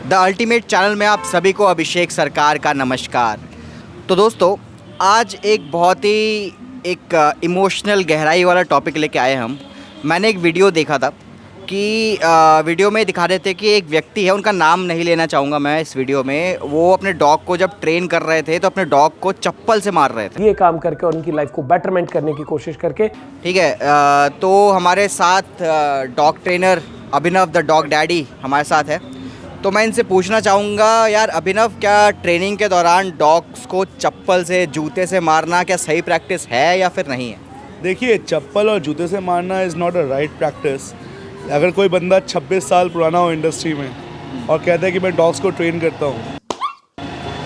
The ultimate channel में आप सभी को अभिषेक सरकार का नमस्कार। तो दोस्तों, आज एक बहुत ही इमोशनल गहराई वाला टॉपिक लेके आए हम। मैंने एक वीडियो देखा था कि वीडियो में दिखा रहे थे कि एक व्यक्ति है, उनका नाम नहीं लेना चाहूँगा मैं इस वीडियो में, वो अपने डॉग को जब ट्रेन कर रहे थे तो अपने डॉग को चप्पल से मार रहे थे। ये काम करके और उनकी लाइफ को बेटरमेंट करने की कोशिश करके। ठीक है, तो हमारे साथ dog trainer Abhinav the dog daddy हमारे साथ है। तो मैं इनसे पूछना चाहूँगा, यार अभिनव, क्या ट्रेनिंग के दौरान डॉग्स को चप्पल से, जूते से मारना क्या सही प्रैक्टिस है या फिर नहीं है? देखिए, चप्पल और जूते से मारना is not a right practice. अगर कोई बंदा 26 साल पुराना हो इंडस्ट्री में और कहता है कि मैं डॉग्स को ट्रेन करता हूँ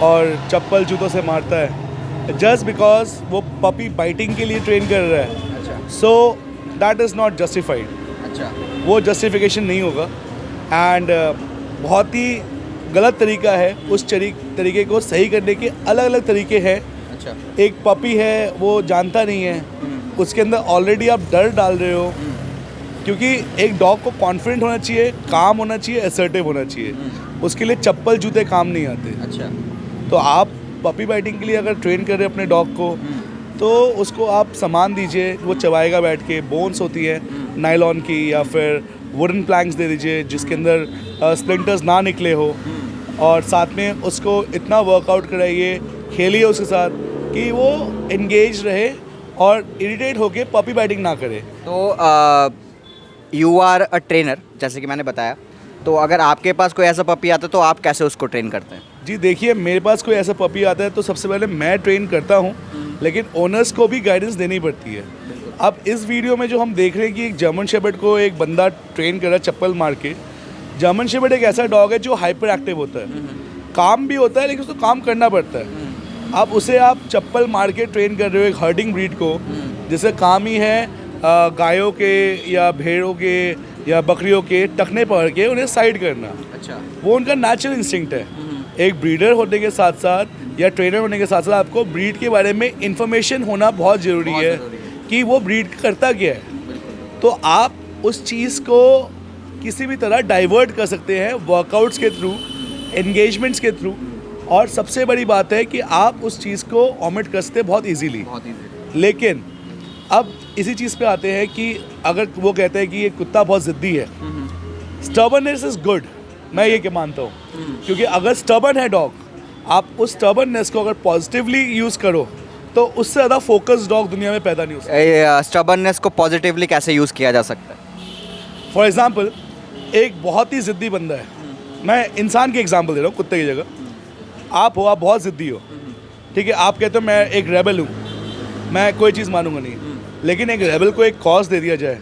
और चप्पल जूतों से मारता है जस्ट बिकॉज वो पपी बाइटिंग के लिए ट्रेन कर रहा है, अच्छा, सो दैट इज़ नॉट जस्टिफाइड। अच्छा, वो जस्टिफिकेशन नहीं होगा एंड बहुत ही गलत तरीका है। उस तरीके को सही करने के अलग अलग तरीके हैं। अच्छा, एक पपी है, वो जानता नहीं है, उसके अंदर ऑलरेडी आप डर डाल रहे हो, क्योंकि एक डॉग को कॉन्फिडेंट होना चाहिए, काम होना चाहिए, असर्टिव होना चाहिए। उसके लिए चप्पल जूते काम नहीं आते। अच्छा, तो आप पपी बाइटिंग के लिए अगर ट्रेन कर रहे हैं अपने डॉग को, तो उसको आप सामान दीजिए, वो चबाएगा बैठ के। बोन्स होती है नायलॉन की या फिर वुडन प्लैंक्स दे दीजिए जिसके अंदर स्प्लिंटर्स ना निकले हो, और साथ में उसको इतना वर्कआउट कराइए, खेलिए उसके साथ कि वो एंगेज रहे और इरिटेट होके पपी बाइटिंग ना करे। तो यू आर अ ट्रेनर, जैसे कि मैंने बताया, तो अगर आपके पास कोई ऐसा पपी आता है तो आप कैसे उसको ट्रेन करते हैं? जी देखिए, मेरे पास कोई ऐसा पपी आता है तो सबसे पहले मैं ट्रेन करता हूँ, लेकिन ओनर्स को भी गाइडेंस देनी पड़ती है। अब इस वीडियो में जो हम देख रहे हैं कि एक जर्मन शेपर्ड को एक बंदा ट्रेन कर रहा है चप्पल मार के। जर्मन शेपर्ड एक ऐसा डॉग है जो हाइपर एक्टिव होता है, काम भी होता है लेकिन उसको काम करना पड़ता है। अब उसे आप चप्पल मार के ट्रेन कर रहे हो एक हर्डिंग ब्रीड को, जिसका काम ही है गायों के या भेड़ों के या बकरियों के टखने पकड़ के उन्हें साइड करना। अच्छा, वो उनका नेचुरल इंस्टिंक्ट है। एक ब्रीडर होने के साथ साथ या ट्रेनर होने के साथ साथ आपको ब्रीड के बारे में इंफॉर्मेशन होना बहुत ज़रूरी है कि वो ब्रीड करता क्या है। तो आप उस चीज़ को किसी भी तरह डाइवर्ट कर सकते हैं, वर्कआउट्स के थ्रू, एंगेजमेंट्स के थ्रू, और सबसे बड़ी बात है कि आप उस चीज़ को ऑमिट कर सकते हैं बहुत ईजीली। लेकिन अब इसी चीज़ पे आते हैं कि अगर वो कहते हैं कि ये कुत्ता बहुत ज़िद्दी है, स्टबर्ननेस इज़ गुड, मैं ये क्या मानता हूँ, क्योंकि अगर स्टबर्न है डॉग, आप उस स्टबर्ननेस को अगर पॉजिटिवली यूज़ करो तो उससे ज़्यादा फोकस डॉग दुनिया में पैदा नहीं हो सकता। स्टबर्ननेस को पॉजिटिवली कैसे यूज़ किया जा सकता है? फॉर एग्ज़ाम्पल, एक बहुत ही ज़िद्दी बंदा है, मैं इंसान की एग्जांपल दे रहा हूँ, कुत्ते की जगह आप हो, आप बहुत ज़िद्दी हो, ठीक है, आप कहते हो मैं एक रेबल हूँ, मैं कोई चीज़ मानूंगा नहीं, लेकिन एक रेबल को एक कॉज दे दिया जाए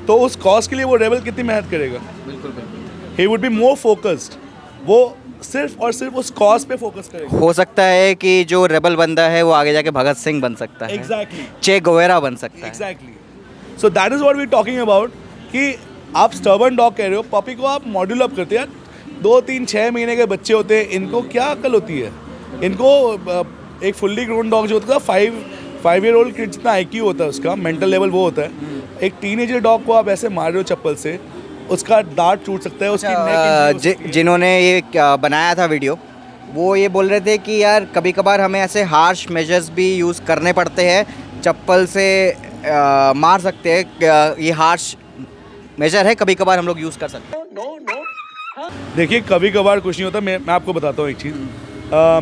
तो उस कॉज के लिए वो रेबल कितनी मेहनत करेगा? बिल्कुल बिल्कुल। He would be more focused, वो सिर्फ और सिर्फ उस कॉज पे फोकस करेगा। हो सकता है कि जो रेबल बंदा है वो आगे जाके भगत सिंह बन सकता है, एग्जैक्टली, चे गोवेरा बन सकता है। Exactly. So that is what we talking about कि आप स्टबर्न डॉग कह रहे हो, पपी को आप मॉड्यूल अप करते हैं। 2-3-6 महीने के बच्चे होते हैं, इनको क्या अकल होती है? इनको एक फुल्ली ग्रोन डॉग जो होता है, 5 ईयर ओल्ड किड जितना IQ होता है, उसका मेंटल लेवल वो होता है। एक टीनेजर डॉग को आप ऐसे मार रहे हो चप्पल से, उसका दांत टूट सकता है, उसकी नेक। जिन्होंने ये बनाया था वीडियो, वो ये बोल रहे थे कि यार कभी कभार हमें ऐसे हार्श मेजर्स भी यूज़ करने पड़ते हैं, चप्पल से मार सकते हैं, ये हार्श मेजर है, कभी कभार हम लोग यूज़ कर सकते हैं। देखिए, कभी कभार कुछ नहीं होता। मैं आपको बताता हूँ एक चीज़।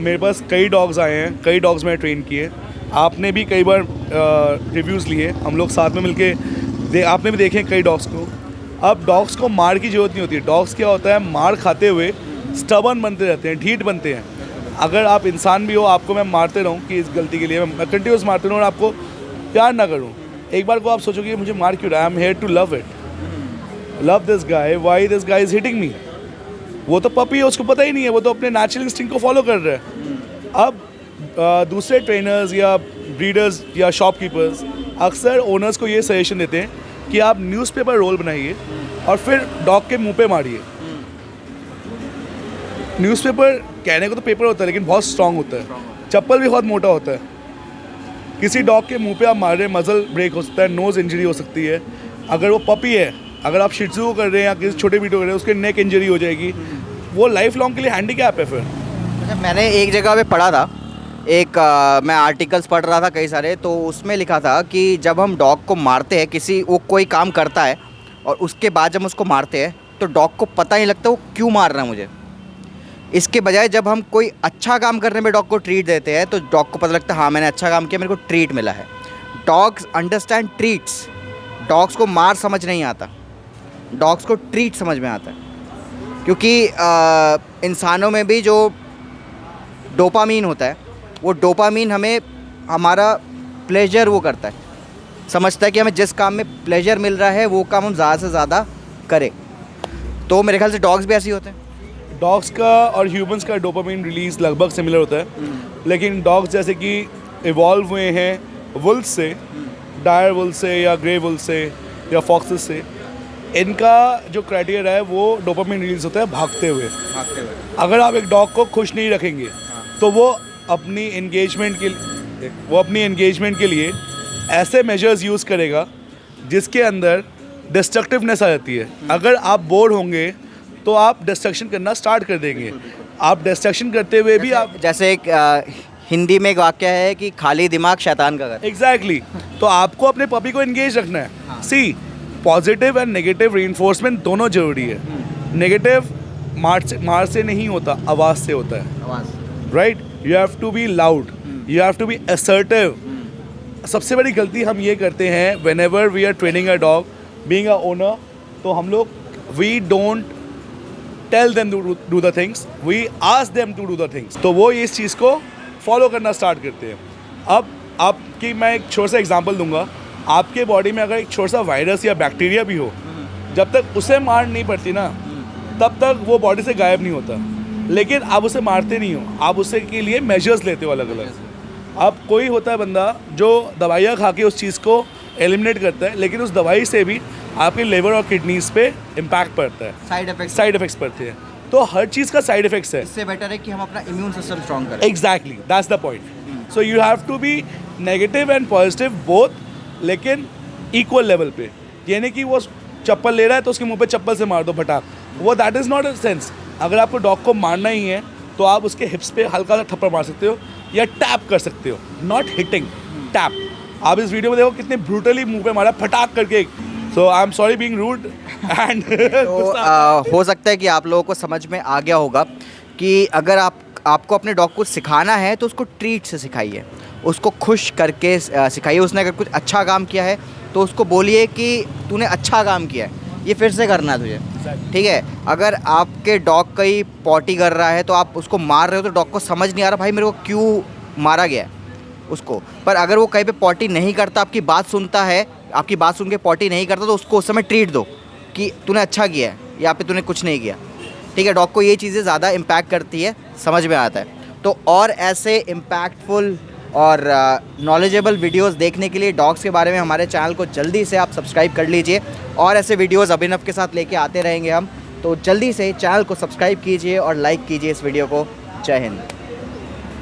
मेरे पास कई डॉग्स आए हैं, कई डॉग्स मैंने ट्रेन किए, आपने भी कई बार रिव्यूज़ लिए, हम लोग साथ में मिलके आपने भी देखे कई डॉग्स को। अब डॉग्स को मार की ज़रूरत नहीं होती है। डॉग्स क्या होता है, मार खाते हुए स्टबर्न बनते रहते हैं, ढीठ बनते हैं। अगर आप इंसान भी हो, आपको मैं मारते रहूँ कि इस गलती के लिए मैं कंटिन्यूस मारते रहूँ और आपको प्यार ना करूँ, एक बार को आप सोचोगे मुझे मार क्यों रहा है, I am here to love it, love this guy, why this guy is hitting me. वो तो पपी है, उसको पता ही नहीं है, वो तो अपने नेचुरल इंस्टिंक्ट को फॉलो कर रहा है। अब दूसरे ट्रेनर्स या ब्रीडर्स या शॉपकीपर्स अक्सर ओनर्स को ये सजेशन देते हैं कि आप न्यूज़पेपर रोल बनाइए और फिर डॉग के मुंह पे मारिए। न्यूज़पेपर कहने को तो पेपर होता है लेकिन बहुत स्ट्रांग होता है, चप्पल भी बहुत मोटा होता है। किसी डॉग के मुंह पे आप मार रहे हैं, मसल ब्रेक हो सकता है, नोज़ इंजरी हो सकती है। अगर वो पपी है, अगर आप शिट्जू को कर रहे हैं या किसी छोटे बीटो कर रहे हैं, उसके नेक इंजरी हो जाएगी, वो लाइफ लॉन्ग के लिए हैंडीकैप है फिर। अच्छा, मैंने एक जगह पे पढ़ा था, मैं आर्टिकल्स पढ़ रहा था कई सारे, तो उसमें लिखा था कि जब हम डॉग को मारते हैं, वो कोई काम करता है और उसके बाद जब हम उसको मारते हैं तो डॉग को पता नहीं लगता वो क्यों मार रहा है मुझे। इसके बजाय जब हम कोई अच्छा काम करने में डॉग को ट्रीट देते हैं तो डॉग को पता लगता है हाँ मैंने अच्छा काम किया, मेरे को ट्रीट मिला है। Dogs understand treats. डॉग्स को मार समझ नहीं आता, डॉग्स को ट्रीट समझ में आता है। क्योंकि इंसानों में भी जो डोपामीन होता है, वो डोपामीन हमें हमारा प्लेजर वो करता है, समझता है कि हमें जिस काम में प्लेजर मिल रहा है वो काम हम ज़्यादा से ज़्यादा करें। तो मेरे ख्याल से डॉग्स भी ऐसे ही होते हैं। डॉग्स का और ह्यूमंस का डोपामिन रिलीज लगभग सिमिलर होता है, लेकिन डॉग्स जैसे कि इवॉल्व हुए हैं वुल्फ से, डायर वुल्फ से या ग्रे वुल्फ से या फॉक्सेस से, इनका जो क्राइटेरिया है वो डोपामिन रिलीज होता है भागते हुए। अगर आप एक डॉग को खुश नहीं रखेंगे तो वो अपनी एंगेजमेंट के लिए ऐसे मेजर्स यूज़ करेगा जिसके अंदर डिस्ट्रक्टिवनेस आ जाती है। अगर आप बोर होंगे तो आप डिस्ट्रक्शन करना स्टार्ट कर देंगे। आप डिस्ट्रक्शन करते हुए भी आप जैसे एक हिंदी में एक वाक्य है कि खाली दिमाग शैतान का घर। एग्जैक्टली तो आपको अपने पपी को एंगेज रखना है। सी, पॉजिटिव एंड नेगेटिव रीइंफोर्समेंट दोनों जरूरी है। नेगेटिव मार से नहीं होता, आवाज़ से होता है। Right, you have to be loud, you have to be assertive. सबसे बड़ी गलती हम ये करते हैं whenever we are training a dog, being a owner, तो हम लोग we don't tell them to do the things, we ask them to do the things. तो वो इस चीज़ को फॉलो करना स्टार्ट करते हैं। अब आपकी मैं एक छोटा सा एग्जांपल दूंगा। आपके बॉडी में अगर एक छोटा सा वायरस या बैक्टीरिया भी हो, जब तक उसे मार नहीं पड़ती ना, तब तक वो बॉडी से गायब नहीं होता। लेकिन आप उसे मारते नहीं हो, आप उसे के लिए मेजर्स लेते हो अलग अलग। अब कोई होता है बंदा जो दवाइयाँ खा के उस चीज़ को एलिमिनेट करता है, लेकिन उस दवाई से भी आपके लिवर और किडनीज पे इम्पैक्ट पड़ता है, साइड इफेक्ट्स पड़ते हैं। तो हर चीज़ का साइड इफेक्ट्स है। इससे बेटर है कि हम अपना इम्यून सिस्टम स्ट्रॉन्ग करें। Exactly, that's the point. So you have to be negative and positive both, लेकिन इक्वल लेवल पे। यानी कि वो चप्पल ले रहा है तो उसके मुंह पे चप्पल से मार दो फटाक, वो that is not a sense. अगर आपको डॉग को मारना ही है तो आप उसके हिप्स पे हल्का सा थप्पड़ मार सकते हो या टैप कर सकते हो, नॉट हिटिंग, टैप। आप इस वीडियो में देखो कितने ब्रूटली मुंह पे मारा फटाक करके। So I am sorry being rude and हो सकता है कि आप लोगों को समझ में आ गया होगा कि अगर आपको अपने डॉग को सिखाना है तो उसको ट्रीट से सिखाइए, उसको खुश करके सिखाइए। उसने अगर कुछ अच्छा काम किया है तो उसको बोलिए कि तूने अच्छा काम किया है, ये फिर से करना है तुझे, ठीक है। अगर आपके डॉग कहीं पॉटी कर रहा है तो आप उसको मार रहे हो तो डॉग को समझ नहीं आ रहा भाई मेरे को क्यों मारा गया है उसको। पर अगर वो कहीं पे पॉटी नहीं करता, आपकी बात सुनता है, आपकी बात सुन के पॉटी नहीं करता, तो उसको उस समय ट्रीट दो कि तूने अच्छा किया है या पे तूने कुछ नहीं किया, ठीक है। डॉग को ये चीज़ें ज़्यादा इम्पैक्ट करती है, समझ में आता है। तो और ऐसे इम्पैक्टफुल और नॉलेजेबल वीडियोस देखने के लिए डॉग्स के बारे में हमारे चैनल को जल्दी से आप सब्सक्राइब कर लीजिए। और ऐसे वीडियोस अभिनव के साथ लेके आते रहेंगे हम, तो जल्दी से चैनल को सब्सक्राइब कीजिए और लाइक कीजिए इस वीडियो को। जय हिंद।